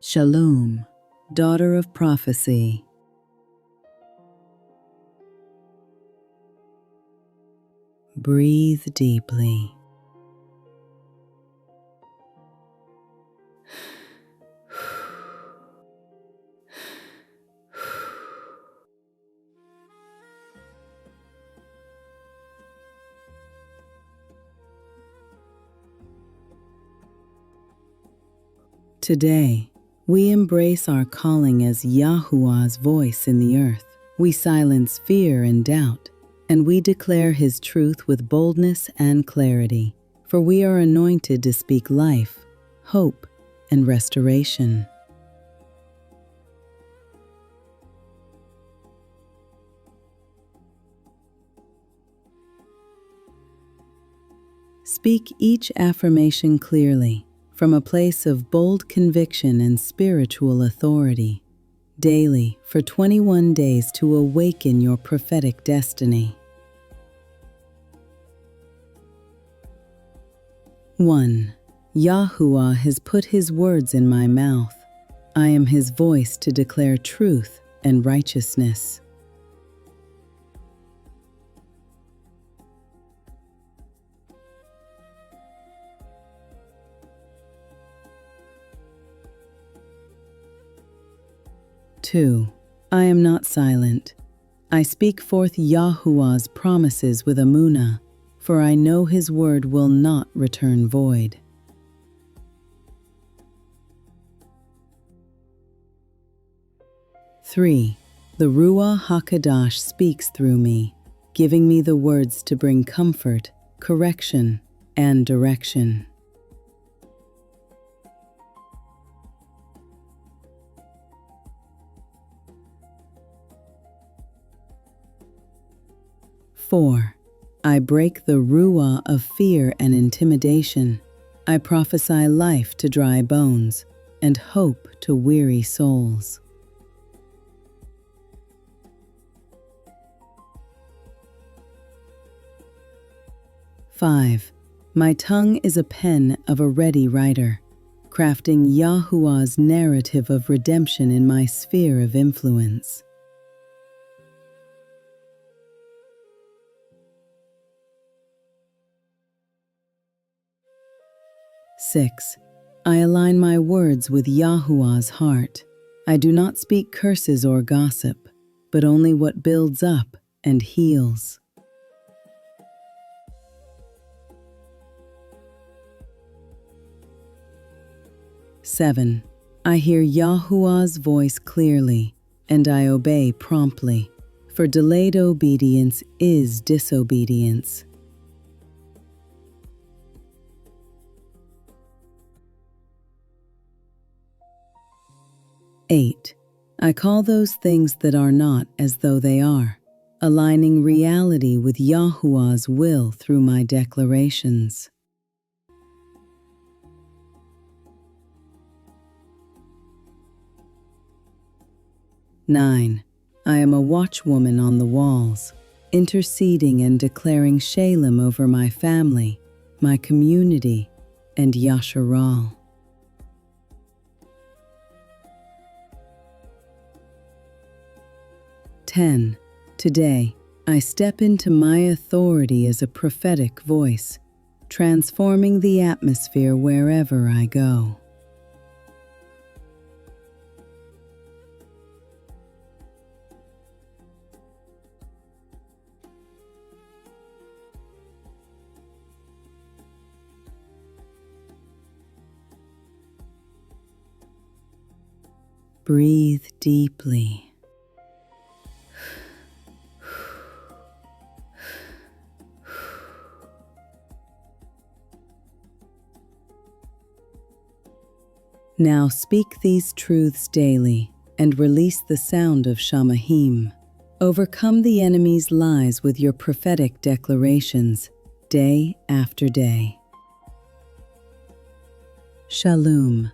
Shalum, daughter of prophecy. Breathe deeply. Today, we embrace our calling as Yahuwah's voice in the earth. We silence fear and doubt, and we declare His truth with boldness and clarity, for we are anointed to speak life, hope, and restoration. Speak each affirmation clearly, from a place of bold conviction and spiritual authority, daily for 21 days to awaken your prophetic destiny. 1. Yahuwah has put His words in my mouth. I am His voice to declare truth and righteousness. 2. I am not silent. I speak forth Yahuwah's promises with emunah, for I know His word will not return void. 3. The Ruah Ha'Qadash speaks through me, giving me the words to bring comfort, correction, and direction. 4. I break the ruah of fear and intimidation. I prophesy life to dry bones and hope to weary souls. 5. My tongue is a pen of a ready writer, crafting Yahuwah's narrative of redemption in my sphere of influence. 6. I align my words with Yahuwah's heart. I do not speak curses or gossip, but only what builds up and heals. 7. I hear Yahuwah's voice clearly, and I obey promptly, for delayed obedience is disobedience. 8. I call those things that are not as though they are, aligning reality with Yahuwah's will through my declarations. 9. I am a watchwoman on the walls, interceding and declaring Shalum over my family, my community, and Yasharal. 10. Today, I step into my authority as a prophetic voice, transforming the atmosphere wherever I go. Breathe deeply. Now speak these truths daily and release the sound of Shamahim. Overcome the enemy's lies with your prophetic declarations, day after day. Shalum,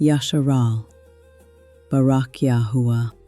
Yasharal, Barak YAHUAH.